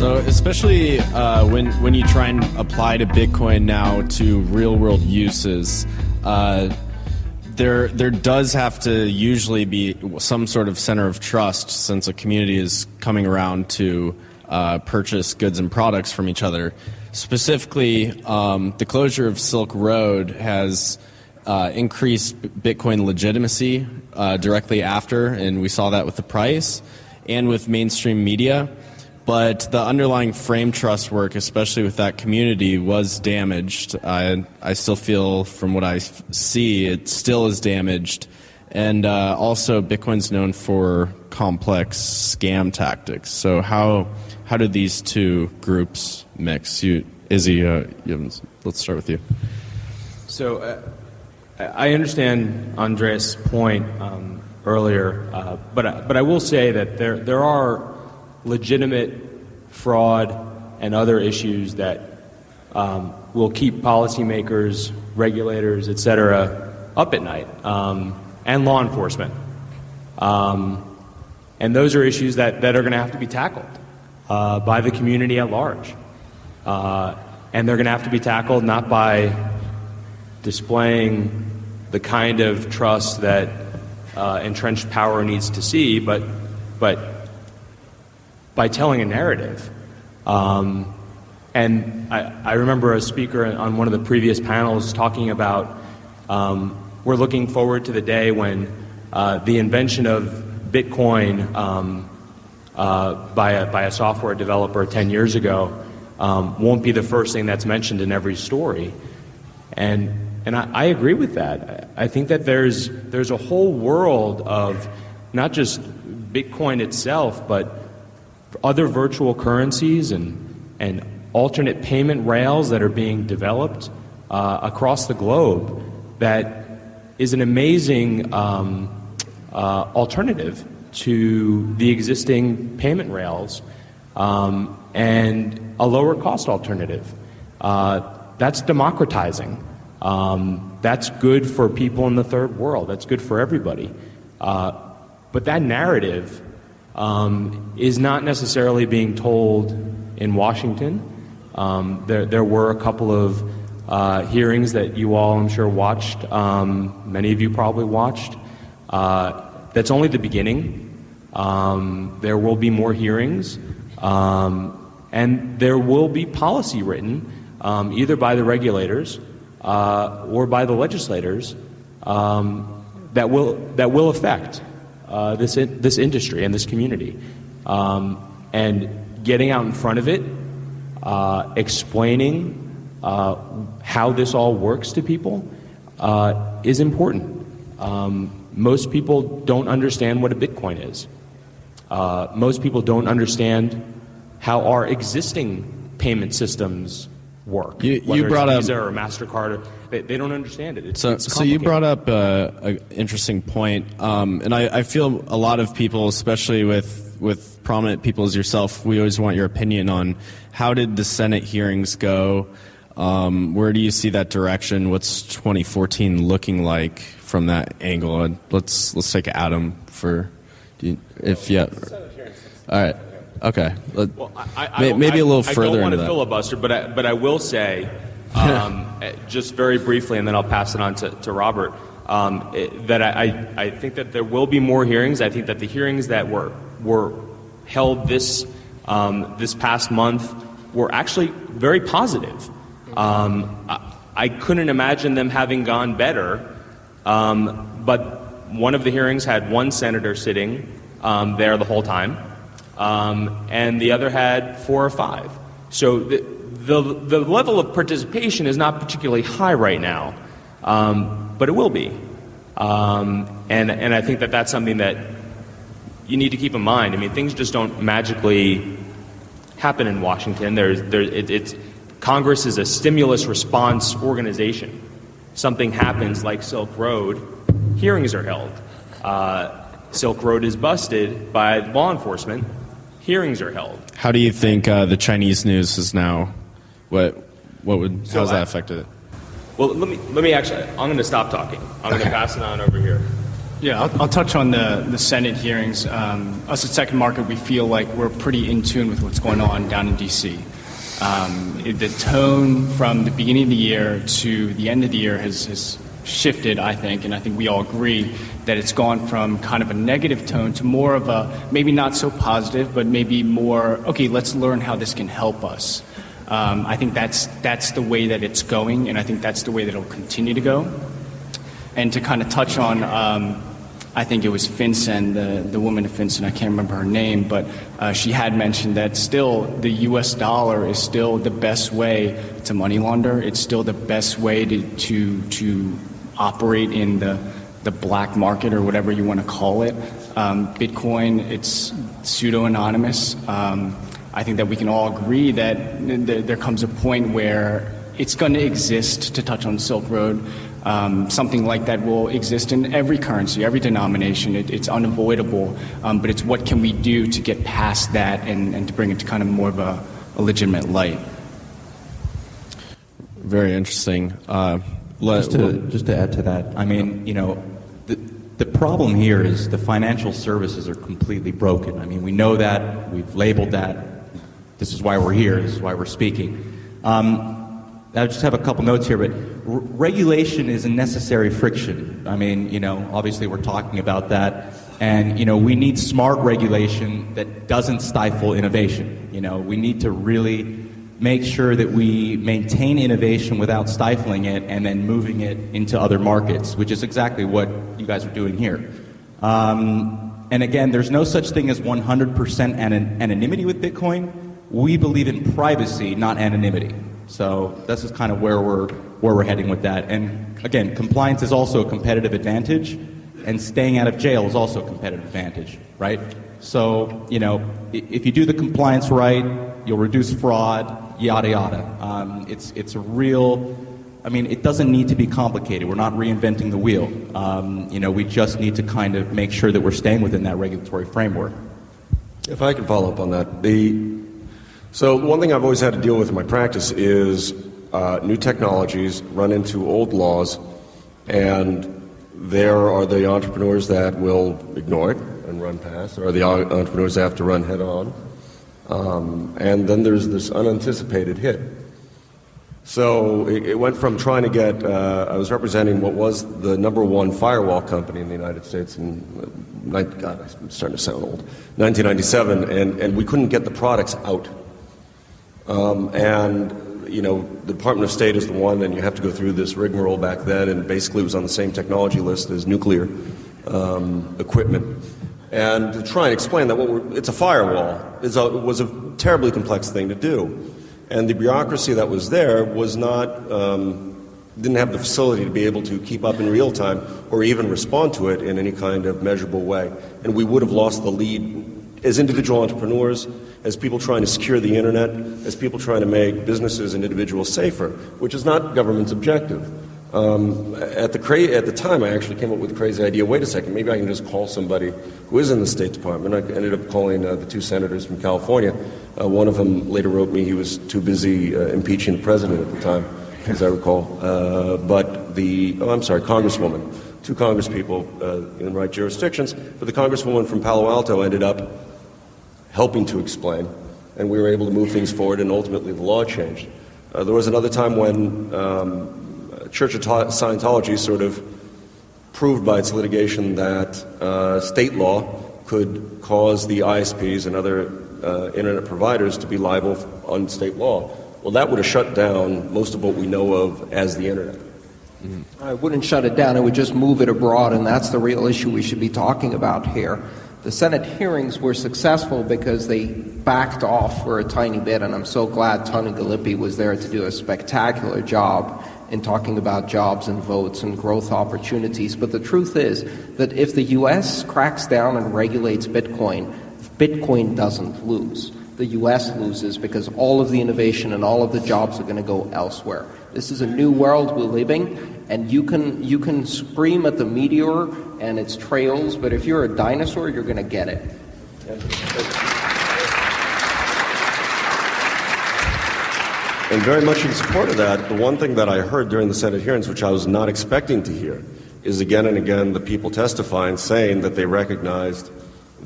So especially when you try and apply to Bitcoin now to real world uses, there does have to usually be some sort of center of trust, since a community is coming around to purchase goods and products from each other. Specifically, the closure of Silk Road has increased Bitcoin legitimacy directly after, and we saw that with the price and with mainstream media. But the underlying frame trust work, especially with that community, was damaged. I still feel, from what I see, it still is damaged. And also, Bitcoin's known for complex scam tactics. So how do these two groups mix? Izzy, let's start with you. So I understand Andreas' point earlier, but I will say that there are legitimate fraud and other issues that will keep policymakers, regulators, et cetera, up at night, and law enforcement. And those are issues that are going to have to be tackled by the community at large. And they're going to have to be tackled not by displaying the kind of trust that entrenched power needs to see, but by telling a narrative. And I remember a speaker on one of the previous panels talking about we're looking forward to the day when the invention of Bitcoin by a software developer 10 years ago won't be the first thing that's mentioned in every story. And I agree with that. I think that there's a whole world of not just Bitcoin itself, but other virtual currencies and alternate payment rails that are being developed across the globe that is an amazing alternative to the existing payment rails and a lower cost alternative. That's democratizing. That's good for people in the third world. That's good for everybody. But that narrative is not necessarily being told in Washington. There were a couple of hearings that you all, I'm sure, watched. Many of you probably watched. That's only the beginning. There will be more hearings, and there will be policy written, either by the regulators or by the legislators, that will affect this industry and this community, and getting out in front of it, explaining how this all works to people is important. Most people don't understand what a Bitcoin is. Most people don't understand how our existing payment systems work. You whether brought it's up Visa or MasterCard. They don't understand it. So you brought up an interesting point, and I feel a lot of people, especially with prominent people as yourself, we always want your opinion on how did the Senate hearings go? Where do you see that direction? What's 2014 looking like from that angle? And let's take Adam for All right. Okay. Well, maybe a little further. I don't want into to filibuster, but I will say, just very briefly, and then I'll pass it on to Robert, that I think that there will be more hearings. I think that the hearings that were held this past month were actually very positive. I couldn't imagine them having gone better, but one of the hearings had one senator sitting there the whole time, and the other had 4 or 5. So the level of participation is not particularly high right now, but it will be. And I think that that's something that you need to keep in mind. I mean, things just don't magically happen in Washington. Congress is a stimulus response organization. Something happens like Silk Road, hearings are held. Silk Road is busted by law enforcement, hearings are held. How do you think the Chinese news is now? How's that affected it? Well, let me actually. I'm going to stop talking. I'm going to pass it on over here. Yeah, I'll touch on the Senate hearings. Us at Second Market, we feel like we're pretty in tune with what's going on down in D.C. The tone from the beginning of the year to the end of the year has shifted, I think, and I think we all agree that it's gone from kind of a negative tone to more of a maybe not so positive, but maybe more, okay, let's learn how this can help us. I think that's the way that it's going, and I think that's the way that it'll continue to go. And to kind of touch on, I think it was FinCEN, the woman at FinCEN, I can't remember her name, but she had mentioned that still the U.S. dollar is still the best way to money launder. It's still the best way to operate in the black market or whatever you want to call it. Bitcoin, it's pseudo-anonymous. I think that we can all agree that there comes a point where it's going to exist, to touch on Silk Road. Something like that will exist in every currency, every denomination. It's unavoidable, but it's what can we do to get past that and to bring it to kind of more of a legitimate light. Very interesting. Just to add to that, I mean, you know, the problem here is the financial services are completely broken. I mean, we know that. We've labeled that. This is why we're here. This is why we're speaking. I just have a couple notes here, but regulation is a necessary friction. I mean, you know, obviously we're talking about that. And, you know, we need smart regulation that doesn't stifle innovation. You know, we need to really make sure that we maintain innovation without stifling it and then moving it into other markets, which is exactly what you guys are doing here. And again, there's no such thing as 100% anonymity with Bitcoin. We believe in privacy, not anonymity. So this is kind of where we're heading with that. And again, compliance is also a competitive advantage, and staying out of jail is also a competitive advantage, right? So, you know, if you do the compliance right, you'll reduce fraud, yada yada. It's a real. I mean, it doesn't need to be complicated. We're not reinventing the wheel. You know, we just need to kind of make sure that we're staying within that regulatory framework. If I can follow up on that. So one thing I've always had to deal with in my practice is new technologies run into old laws, and there are the entrepreneurs that will ignore it and run past. There are the entrepreneurs that have to run head on. And then there's this unanticipated hit. So it went from trying to get, I was representing what was the #1 firewall company in the United States in, God, I'm starting to sound old, 1997, and we couldn't get the products out. And, you know, the Department of State is the one, and you have to go through this rigmarole back then, and basically it was on the same technology list as nuclear equipment. And to try and explain that it's a firewall was a terribly complex thing to do. And the bureaucracy that was there was not, didn't have the facility to be able to keep up in real time or even respond to it in any kind of measurable way. And we would have lost the lead as individual entrepreneurs, as people trying to secure the internet, as people trying to make businesses and individuals safer, which is not government's objective. At the time, I actually came up with the crazy idea, wait a second, maybe I can just call somebody who is in the State Department. I ended up calling the two senators from California. One of them later wrote me he was too busy impeaching the president at the time, as I recall. Congresswoman. Two congresspeople in the right jurisdictions. But the congresswoman from Palo Alto ended up helping to explain, and we were able to move things forward, and ultimately the law changed. There was another time when Church of Scientology sort of proved by its litigation that state law could cause the ISPs and other internet providers to be liable on state law. Well, that would have shut down most of what we know of as the internet. I wouldn't shut it down. It would just move it abroad, and that's the real issue we should be talking about here. The Senate hearings were successful because they backed off for a tiny bit, and I'm so glad Tony Galippi was there to do a spectacular job in talking about jobs and votes and growth opportunities. But the truth is that if the U.S. cracks down and regulates Bitcoin, Bitcoin doesn't lose. The U.S. loses because all of the innovation and all of the jobs are going to go elsewhere. This is a new world we're living, and you can scream at the meteor and its trails, but if you're a dinosaur, you're going to get it. And very much in support of that, the one thing that I heard during the Senate hearings, which I was not expecting to hear, is again and again the people testifying saying that they recognized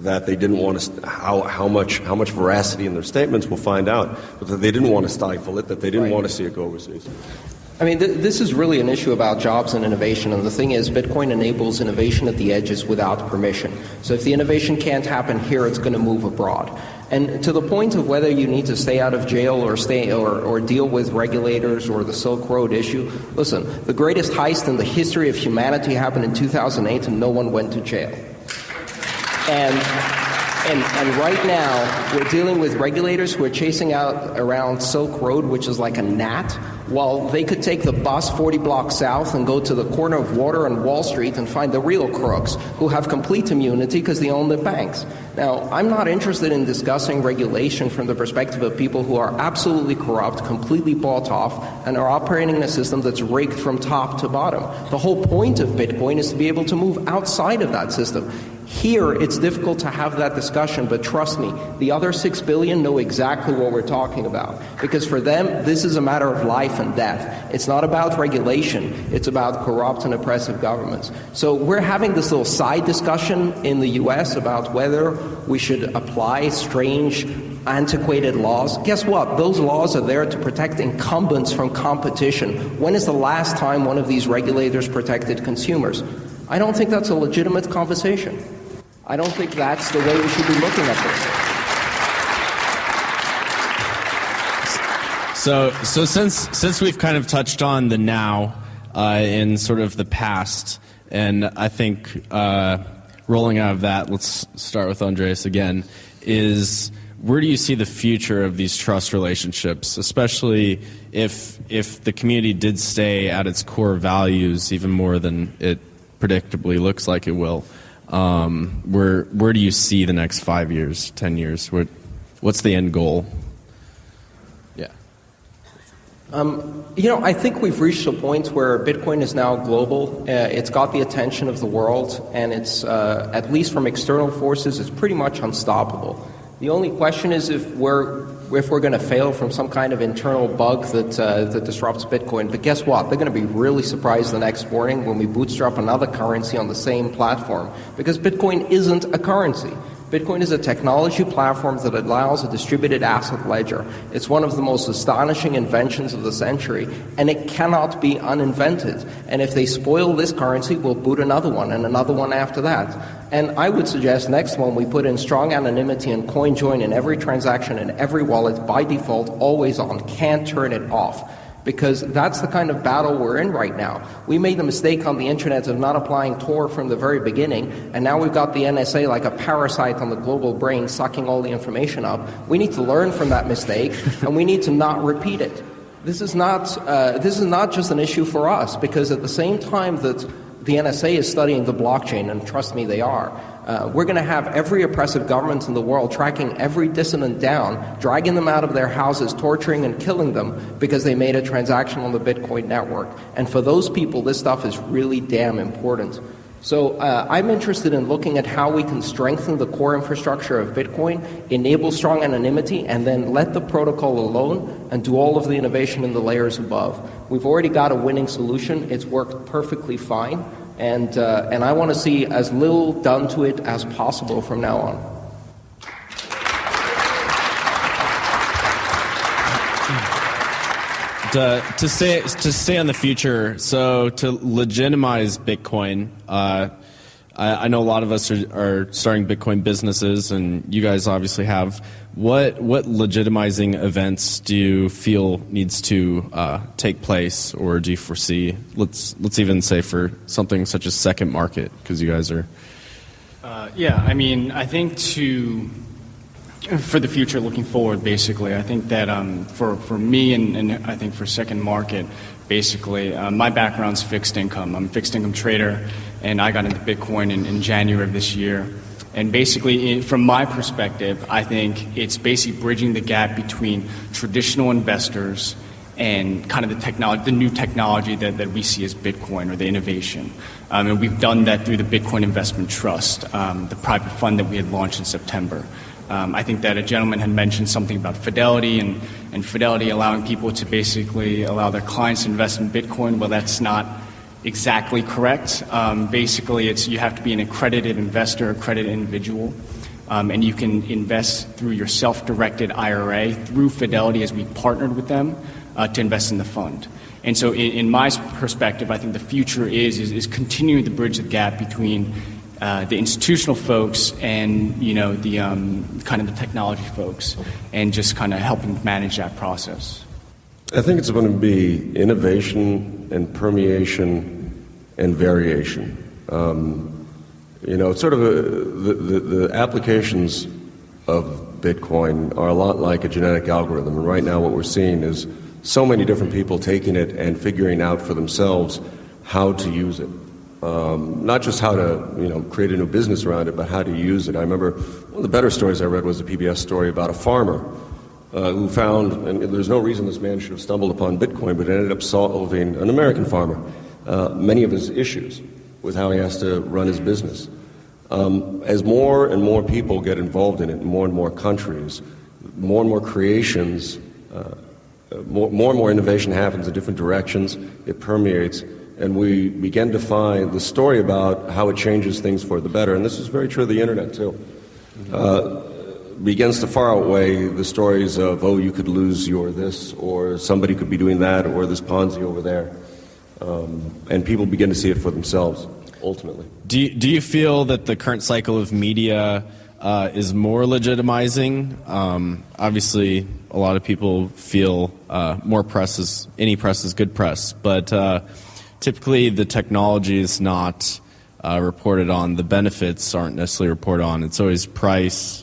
that they didn't want to, how much veracity in their statements we'll find out, but that they didn't want to stifle it, that they didn't want to see it go overseas. I mean, this is really an issue about jobs and innovation, and the thing is, Bitcoin enables innovation at the edges without permission. So if the innovation can't happen here, it's going to move abroad. And to the point of whether you need to stay out of jail or deal with regulators or the Silk Road issue, listen, the greatest heist in the history of humanity happened in 2008 and no one went to jail. And right now, we're dealing with regulators who are chasing out around Silk Road, which is like a gnat, while they could take the bus 40 blocks south and go to the corner of Water and Wall Street and find the real crooks who have complete immunity because they own the banks. Now, I'm not interested in discussing regulation from the perspective of people who are absolutely corrupt, completely bought off, and are operating in a system that's rigged from top to bottom. The whole point of Bitcoin is to be able to move outside of that system. Here, it's difficult to have that discussion, but trust me, the other 6 billion know exactly what we're talking about. Because for them, this is a matter of life and death. It's not about regulation. It's about corrupt and oppressive governments. So we're having this little side discussion in the U.S. about whether we should apply strange, antiquated laws. Guess what? Those laws are there to protect incumbents from competition. When is the last time one of these regulators protected consumers? I don't think that's a legitimate conversation. I don't think that's the way we should be looking at this. So since we've kind of touched on the now in sort of the past, and I think rolling out of that, let's start with Andreas again, is where do you see the future of these trust relationships, especially if the community did stay at its core values even more than it predictably looks like it will? Where do you see the next 5 years, 10 years? What's the end goal? Yeah. I think we've reached a point where Bitcoin is now global. It's got the attention of the world, and it's, at least from external forces, it's pretty much unstoppable. The only question is if we're going to fail from some kind of internal bug that disrupts Bitcoin. But guess what? They're going to be really surprised the next morning when we bootstrap another currency on the same platform, because Bitcoin isn't a currency. Bitcoin is a technology platform that allows a distributed asset ledger. It's one of the most astonishing inventions of the century, and it cannot be uninvented. And if they spoil this currency, we'll boot another one and another one after that. And I would suggest next one we put in strong anonymity and coin join in every transaction in every wallet by default, always on, can't turn it off. Because that's the kind of battle we're in right now. We made the mistake on the internet of not applying Tor from the very beginning, and now we've got the NSA like a parasite on the global brain sucking all the information up. We need to learn from that mistake, and we need to not repeat it. This is not just an issue for us, because at the same time that the NSA is studying the blockchain, and trust me, they are, we're going to have every oppressive government in the world tracking every dissident down, dragging them out of their houses, torturing and killing them because they made a transaction on the Bitcoin network. And for those people, this stuff is really damn important. So I'm interested in looking at how we can strengthen the core infrastructure of Bitcoin, enable strong anonymity, and then let the protocol alone and do all of the innovation in the layers above. We've already got a winning solution. It's worked perfectly fine. And I want to see as little done to it as possible from now on. To stay on the future, so to legitimize Bitcoin, I know a lot of us are starting Bitcoin businesses, and you guys obviously have. What legitimizing events do you feel needs to take place, or do you foresee? Let's even say for something such as second market, because you guys are. I think for the future, looking forward, basically, I think that for me and I think for second market, basically, my background's fixed income. I'm a fixed income trader, and I got into Bitcoin in January of this year. And basically, from my perspective, I think it's basically bridging the gap between traditional investors and kind of the new technology that we see as Bitcoin, or the innovation. And we've done that through the Bitcoin Investment Trust, the private fund that we had launched in September. I think that a gentleman had mentioned something about Fidelity and Fidelity allowing people to basically allow their clients to invest in Bitcoin. Well, that's not exactly correct. Basically, you have to be an accredited investor, accredited individual, and you can invest through your self-directed IRA through Fidelity, as we partnered with them to invest in the fund. And so in my perspective, I think the future is continuing to bridge the gap between the institutional folks and, the kind of the technology folks, and just kind of helping manage that process. I think it's going to be innovation and permeation and variation. Sort of the applications of Bitcoin are a lot like a genetic algorithm. And right now what we're seeing is so many different people taking it and figuring out for themselves how to use it. Not just how to, create a new business around it, but how to use it. I remember one of the better stories I read was a PBS story about a farmer who found, and there's no reason this man should have stumbled upon Bitcoin, but it ended up solving, an American farmer, many of his issues with how he has to run his business. As more and more people get involved in it, more and more countries, more and more creations, more and more innovation happens in different directions, it permeates, and we begin to find the story about how it changes things for the better, and this is very true of the internet too, begins to far outweigh the stories of, you could lose your this, or somebody could be doing that, or this Ponzi over there. And people begin to see it for themselves, ultimately. Do you feel that the current cycle of media is more legitimizing? Obviously, a lot of people feel any press is good press, but typically the technology is not reported on. The benefits aren't necessarily reported on. It's always price.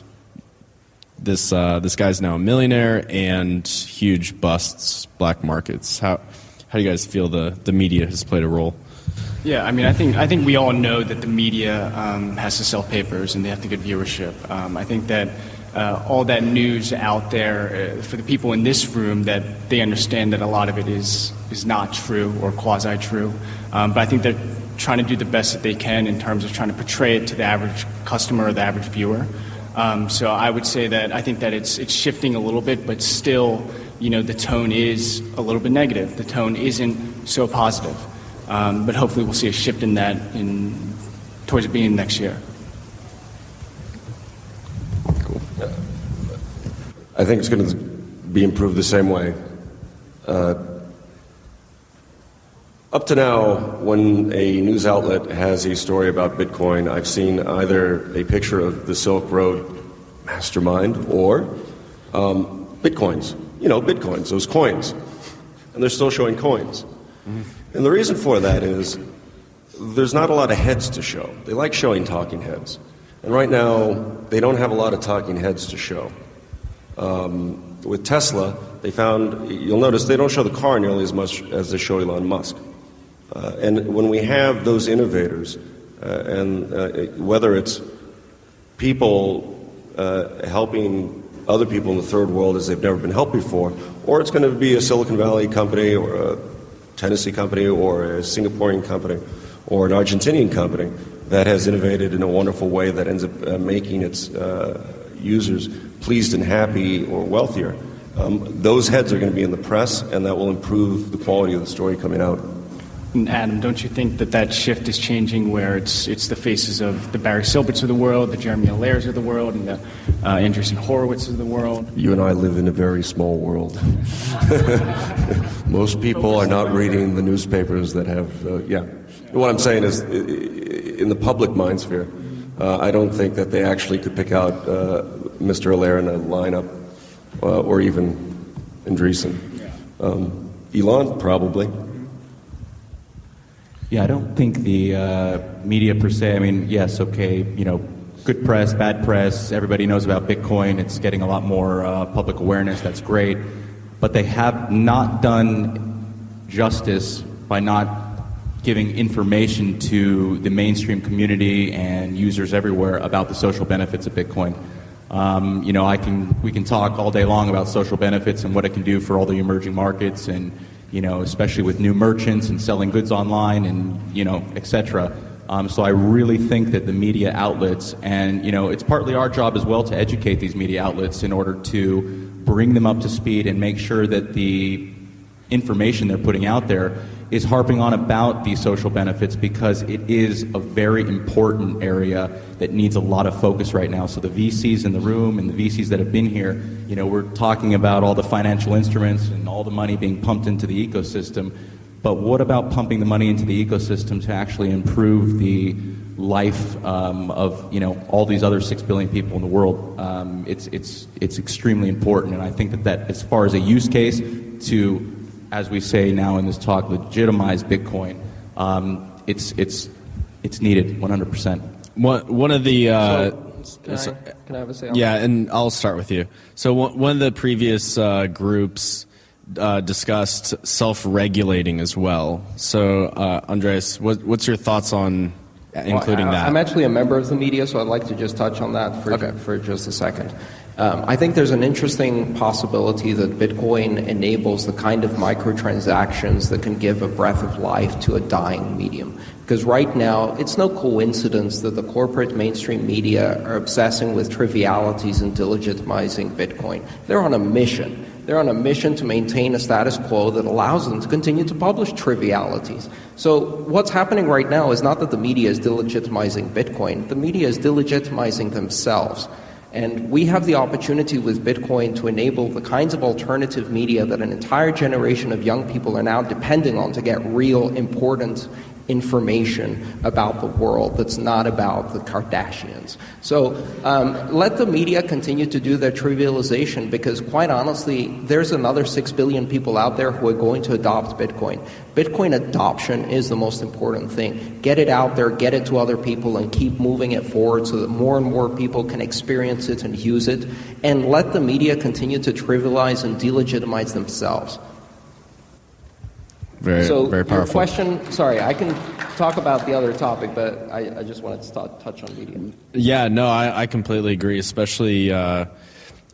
This guy's now a millionaire, and huge busts, black markets. How do you guys feel the media has played a role? Yeah, I mean, I think we all know that the media has to sell papers and they have to get viewership. I think that all that news out there, for the people in this room, that they understand that a lot of it is not true or quasi-true. But I think they're trying to do the best that they can in terms of trying to portray it to the average customer or the average viewer. So I would say that I think that it's shifting a little bit, but still, the tone is a little bit negative. The tone isn't so positive. But hopefully we'll see a shift in that towards the beginning of next year. Cool. I think it's going to be improved the same way. Up to now, when a news outlet has a story about Bitcoin, I've seen either a picture of the Silk Road mastermind or Bitcoins. Bitcoins, those coins. And they're still showing coins. Mm-hmm. And the reason for that is there's not a lot of heads to show. They like showing talking heads. And right now, they don't have a lot of talking heads to show. With Tesla, you'll notice they don't show the car nearly as much as they show Elon Musk. And when we have those innovators, whether it's people helping other people in the third world as they've never been helped before, or it's going to be a Silicon Valley company or a Tennessee company or a Singaporean company or an Argentinian company that has innovated in a wonderful way that ends up making its users pleased and happy or wealthier. Those heads are going to be in the press, and that will improve the quality of the story coming out. And Adam, don't you think that shift is changing, where it's the faces of the Barry Silberts of the world, the Jeremy Allairs of the world, and the Andreessen Horowitz of the world? You and I live in a very small world. Most people are not reading the newspapers that have, What I'm saying is, in the public mind sphere, I don't think that they actually could pick out Mr. Allaire in a lineup, or even Andreessen. Elon, probably. Yeah, I don't think the media per se, yes, okay, good press, bad press, everybody knows about Bitcoin, it's getting a lot more public awareness, that's great, but they have not done justice by not giving information to the mainstream community and users everywhere about the social benefits of Bitcoin. We can talk all day long about social benefits and what it can do for all the emerging markets, and especially with new merchants and selling goods online and, et cetera. So I really think that the media outlets, and, it's partly our job as well to educate these media outlets in order to bring them up to speed and make sure that the information they're putting out there is harping on about these social benefits because it is a very important area that needs a lot of focus right now. So the VCs in the room and the VCs that have been here, we're talking about all the financial instruments and all the money being pumped into the ecosystem. But what about pumping the money into the ecosystem to actually improve the life of all these other 6 billion people in the world? It's extremely important, and I think that as far as a use case to, as we say now in this talk, legitimize Bitcoin, it's needed 100%. One of the can I have a say on yeah, that? and I'll start with you. So one of the previous groups discussed self-regulating as well. So Andres, what's your thoughts on including that? I'm actually a member of the media, so I'd like to just touch on that for just a second. I think there's an interesting possibility that Bitcoin enables the kind of microtransactions that can give a breath of life to a dying medium. Because right now, it's no coincidence that the corporate mainstream media are obsessing with trivialities and delegitimizing Bitcoin. They're on a mission. They're on a mission to maintain a status quo that allows them to continue to publish trivialities. So what's happening right now is not that the media is delegitimizing Bitcoin. The media is delegitimizing themselves. And we have the opportunity with Bitcoin to enable the kinds of alternative media that an entire generation of young people are now depending on to get real, important information about the world that's not about the Kardashians. So let the media continue to do their trivialization, because quite honestly, there's another 6 billion people out there who are going to adopt Bitcoin. Bitcoin adoption is the most important thing. Get it out there, get it to other people, and keep moving it forward so that more and more people can experience it and use it. And let the media continue to trivialize and delegitimize themselves. Very Your powerful. question, sorry, I can talk about the other topic, but I just wanted to touch on media. Yeah, no, I completely agree. Especially,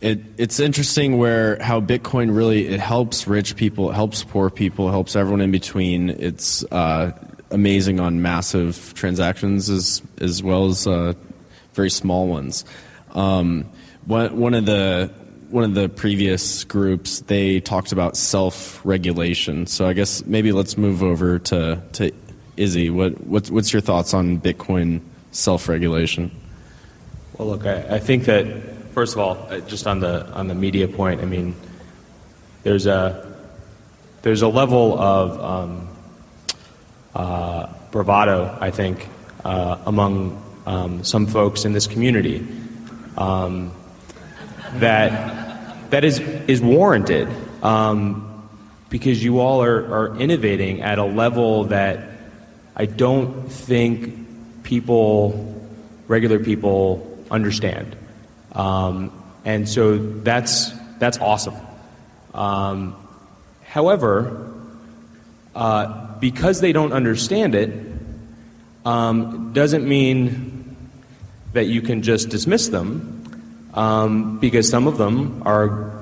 it's interesting how Bitcoin really, it helps rich people, it helps poor people, it helps everyone in between. It's amazing on massive transactions as well as very small ones. One of the previous groups, they talked about self-regulation. So I guess maybe let's move over to Izzy. What's your thoughts on Bitcoin self-regulation? Well, look, I think that first of all, just on the media point, I mean, there's a level of bravado, I think, among some folks in this community that is warranted, because you all are innovating at a level that I don't think regular people understand, and so that's awesome. However, because they don't understand it, doesn't mean that you can just dismiss them. Because some of them are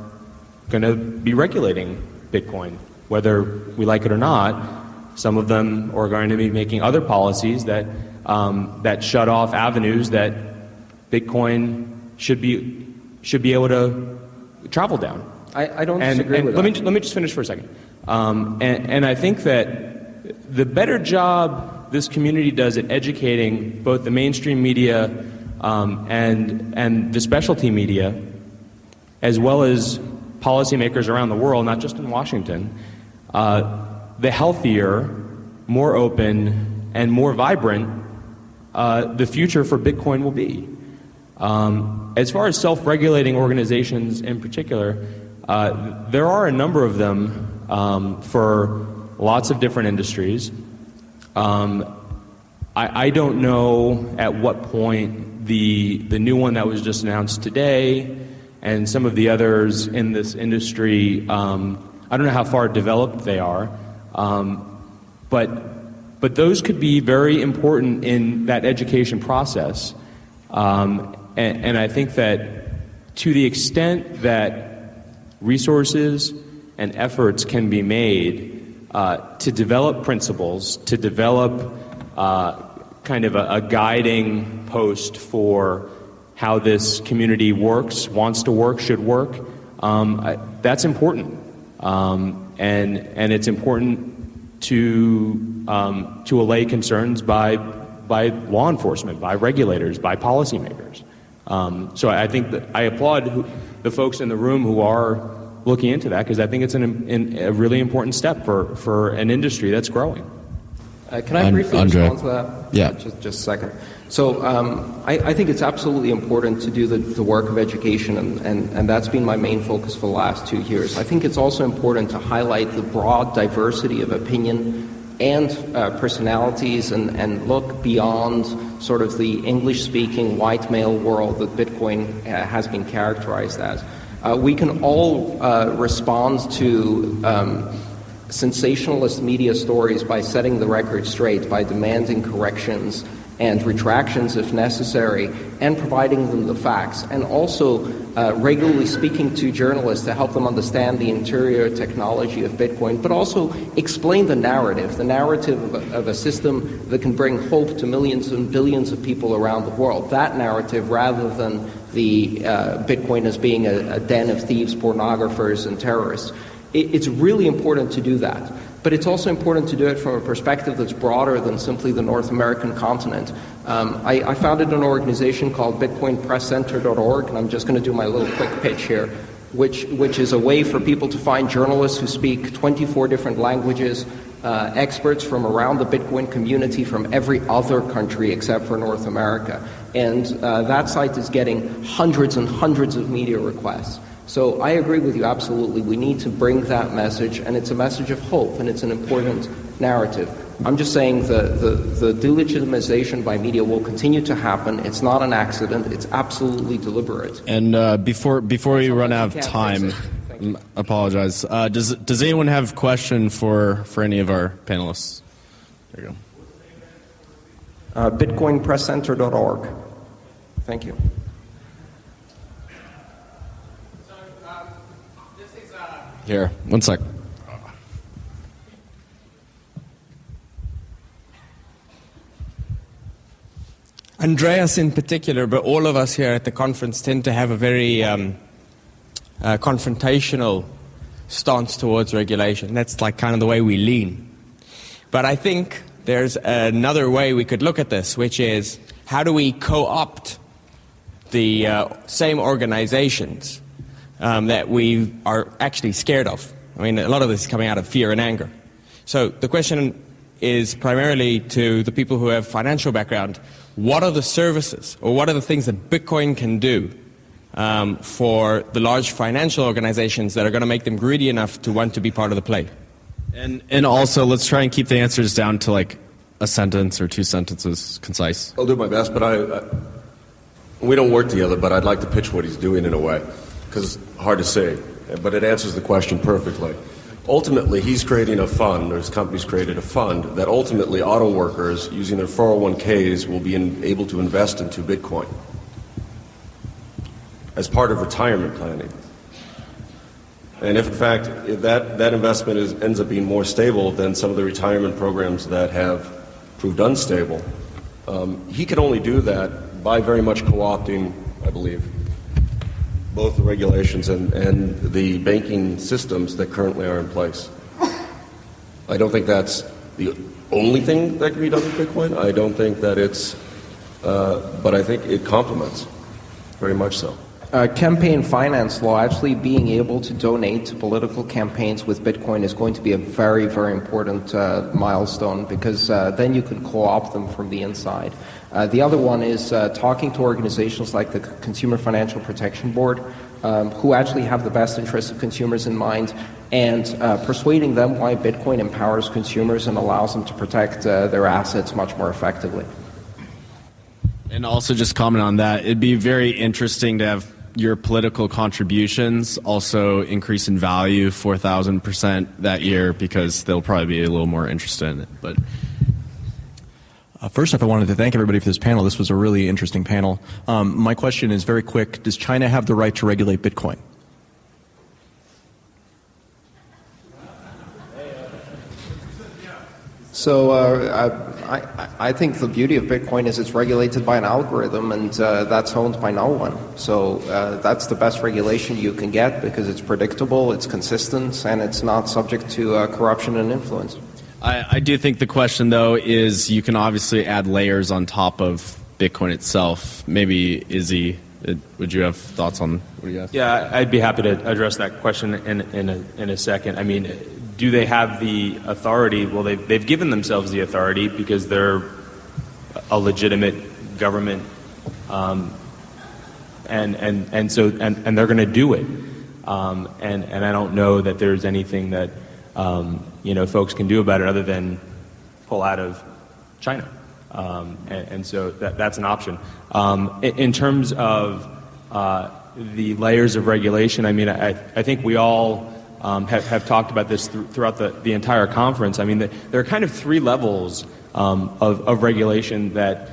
going to be regulating Bitcoin, whether we like it or not. Some of them are going to be making other policies that shut off avenues that Bitcoin should be able to travel down. I don't disagree with that. Let me just finish for a second. And I think that the better job this community does at educating both the mainstream media and the specialty media, as well as policymakers around the world, not just in Washington, the healthier, more open, and more vibrant the future for Bitcoin will be. As far as self-regulating organizations in particular, there are a number of them for lots of different industries. I don't know at what point the new one that was just announced today and some of the others in this industry, I don't know how far developed they are, but those could be very important in that education process. And I think that to the extent that resources and efforts can be made to develop principles, to develop kind of a guiding post for how this community works, wants to work, should work, that's important. and it's important to allay concerns by law enforcement, by regulators, by policymakers. So I think that I applaud the folks in the room who are looking into that, because I think it's a really important step for an industry that's growing. Can I briefly respond to that? Yeah. Just a second. So I think it's absolutely important to do the work of education, and that's been my main focus for the last 2 years. I think it's also important to highlight the broad diversity of opinion and personalities and look beyond sort of the English-speaking white male world that Bitcoin has been characterized as. We can all respond to sensationalist media stories by setting the record straight, by demanding corrections and retractions if necessary, and providing them the facts, and also regularly speaking to journalists to help them understand the interior technology of Bitcoin, but also explain the narrative of a system that can bring hope to millions and billions of people around the world. That narrative, rather than the Bitcoin as being a den of thieves, pornographers, and terrorists. It's really important to do that. But it's also important to do it from a perspective that's broader than simply the North American continent. I founded an organization called BitcoinPressCenter.org, and I'm just going to do my little quick pitch here, which is a way for people to find journalists who speak 24 different languages, experts from around the Bitcoin community from every other country except for North America. And that site is getting hundreds and hundreds of media requests. So I agree with you absolutely. We need to bring that message, and it's a message of hope, and it's an important narrative. I'm just saying the delegitimization by media will continue to happen. It's not an accident. It's absolutely deliberate. And before we run out of time, apologize. Does anyone have a question for any of our panelists? There you go. BitcoinPressCenter.org. Thank you. Here, one sec. Andreas in particular, but all of us here at the conference tend to have a very confrontational stance towards regulation. That's like kind of the way we lean. But I think there's another way we could look at this, which is how do we co-opt the same organizations that we are actually scared of. I mean, a lot of this is coming out of fear and anger. So the question is primarily to the people who have financial background, what are the services or what are the things that Bitcoin can do for the large financial organizations that are going to make them greedy enough to want to be part of the play? And also, let's try and keep the answers down to like a sentence or 2 sentences, concise. I'll do my best, but we don't work together, but I'd like to pitch what he's doing in a way. Because it's hard to say, but it answers the question perfectly. Ultimately, he's creating a fund, or his company's created a fund, that ultimately auto workers using their 401ks will be able to invest into Bitcoin as part of retirement planning. And if, in fact, that investment ends up being more stable than some of the retirement programs that have proved unstable, he can only do that by very much co-opting, I believe, both the regulations and the banking systems that currently are in place. I don't think that's the only thing that can be done with Bitcoin. I don't think that it's, but I think it complements very much so. Campaign finance law, actually being able to donate to political campaigns with Bitcoin is going to be a very, very important milestone, because then you can co-opt them from the inside. The other one is talking to organizations like the Consumer Financial Protection Board, who actually have the best interests of consumers in mind, and persuading them why Bitcoin empowers consumers and allows them to protect their assets much more effectively. And also just comment on that, it'd be very interesting to have your political contributions also increase in value 4,000% that year, because they'll probably be a little more interested in it. But first off, I wanted to thank everybody for this panel. This was a really interesting panel. My question is very quick. Does China have the right to regulate Bitcoin? So I think the beauty of Bitcoin is it's regulated by an algorithm, and that's owned by no one. So that's the best regulation you can get because it's predictable, it's consistent, and it's not subject to corruption and influence. I do think the question, though, is you can obviously add layers on top of Bitcoin itself. Maybe, Izzy, would you have thoughts on what you asked? Yeah, I'd be happy to address that question in a second. I mean, do they have the authority? Well, they've given themselves the authority because they're a legitimate government, and they're going to do it. And I don't know that there's anything that folks can do about it other than pull out of China. And so that's an option. In terms of the layers of regulation, I mean, I think we all have talked about this throughout the entire conference. I mean, there are kind of three levels of regulation that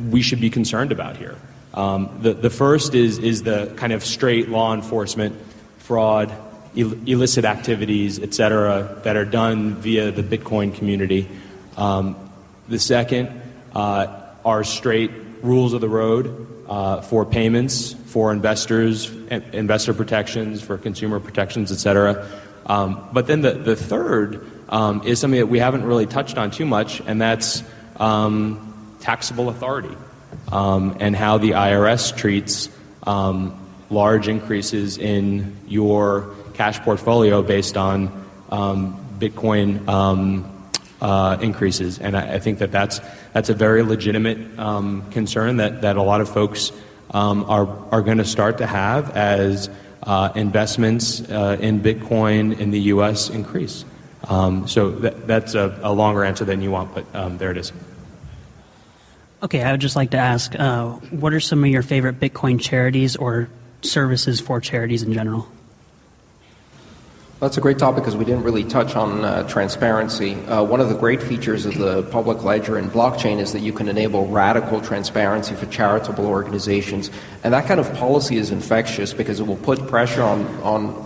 we should be concerned about here. The first is the kind of straight law enforcement, fraud, illicit activities, et cetera, that are done via the Bitcoin community. The second are straight rules of the road for payments, for investors, investor protections, for consumer protections, et cetera. But then the third is something that we haven't really touched on too much, and that's taxable authority and how the IRS treats large increases in your cash portfolio based on Bitcoin increases. And I think that's a very legitimate concern that a lot of folks are going to start to have as investments in Bitcoin in the U.S. increase. So that's a longer answer than you want, but there it is. Okay, I would just like to ask, what are some of your favorite Bitcoin charities or services for charities in general? That's a great topic because we didn't really touch on transparency. One of the great features of the public ledger and blockchain is that you can enable radical transparency for charitable organizations. And that kind of policy is infectious because it will put pressure on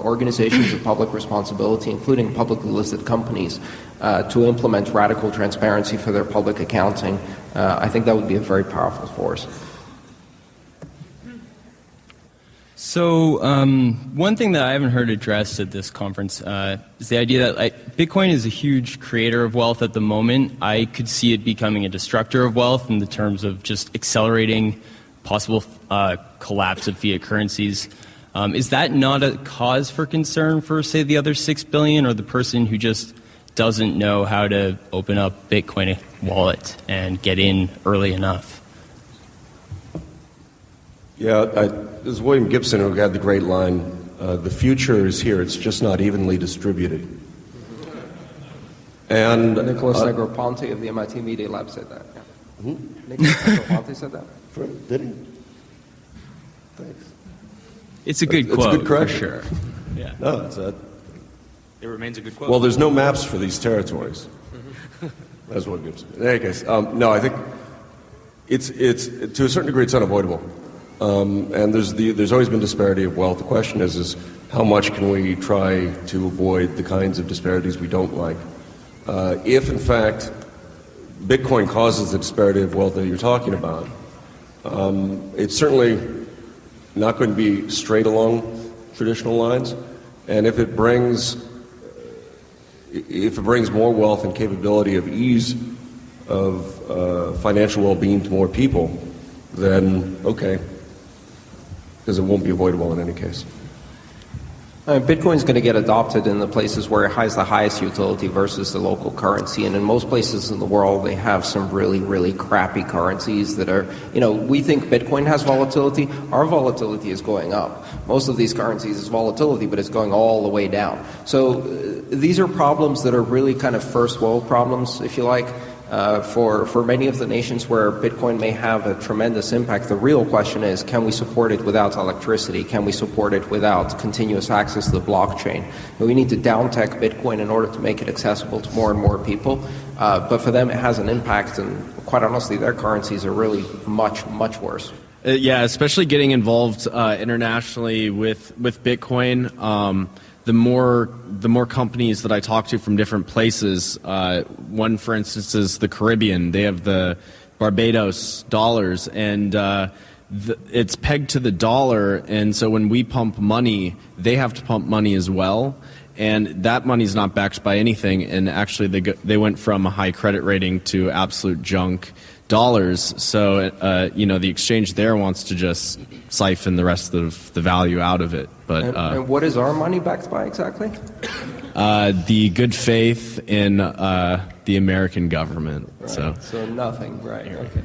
organizations of public responsibility, including publicly listed companies, to implement radical transparency for their public accounting. I think that would be a very powerful force. So one thing that I haven't heard addressed at this conference is the idea that Bitcoin is a huge creator of wealth at the moment. I could see it becoming a destructor of wealth in the terms of just accelerating possible collapse of fiat currencies. Is that not a cause for concern for, say, the other 6 billion or the person who just doesn't know how to open up Bitcoin wallet and get in early enough? Yeah, this is William Gibson who had the great line, the future is here, it's just not evenly distributed. And Nicholas Negroponte of the MIT Media Lab said that. Yeah. Nicholas Negroponte said that? Did he? Thanks. It's a good quote, it's a good correction. for sure. Yeah. No, It remains a good quote. well, there's no maps for these territories. That's what Gibson. In any case, no, I think it's to a certain degree it's unavoidable. And there's always been disparity of wealth. The question is how much can we try to avoid the kinds of disparities we don't like? If, in fact, Bitcoin causes the disparity of wealth that you're talking about, it's certainly not going to be straight along traditional lines. And if it brings more wealth and capability of ease of financial well-being to more people, then okay. Because it won't be avoidable in any case. Bitcoin is going to get adopted in the places where it has the highest utility versus the local currency. And in most places in the world, they have some really, really crappy currencies that are, we think Bitcoin has volatility. Our volatility is going up. Most of these currencies is volatility, but it's going all the way down. So these are problems that are really kind of first world problems, if you like. For many of the nations where Bitcoin may have a tremendous impact, the real question is, can we support it without electricity? Can we support it without continuous access to the blockchain? And we need to down-tech Bitcoin in order to make it accessible to more and more people. But for them, it has an impact, and quite honestly, their currencies are really much, much worse. Yeah, especially getting involved internationally with Bitcoin. the more companies that I talk to from different places, one, for instance, is the Caribbean. They have the Barbados dollars, and it's pegged to the dollar, and so when we pump money, they have to pump money as well, and that money's not backed by anything, and actually they went from a high credit rating to absolute junk dollars, so the exchange there wants to just siphon the rest of the value out of it. But and what is our money backed by exactly? the good faith in the American government. Right. So nothing, right? Okay.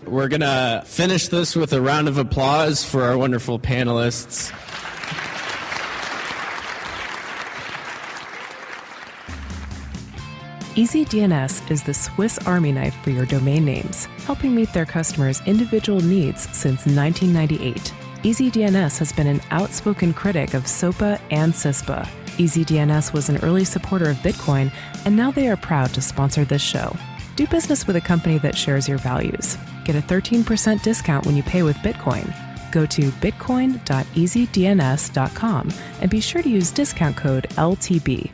We're going to finish this with a round of applause for our wonderful panelists. EasyDNS is the Swiss Army knife for your domain names, helping meet their customers' individual needs since 1998. EasyDNS has been an outspoken critic of SOPA and CISPA. EasyDNS was an early supporter of Bitcoin, and now they are proud to sponsor this show. Do business with a company that shares your values. Get a 13% discount when you pay with Bitcoin. Go to bitcoin.easydns.com and be sure to use discount code LTB.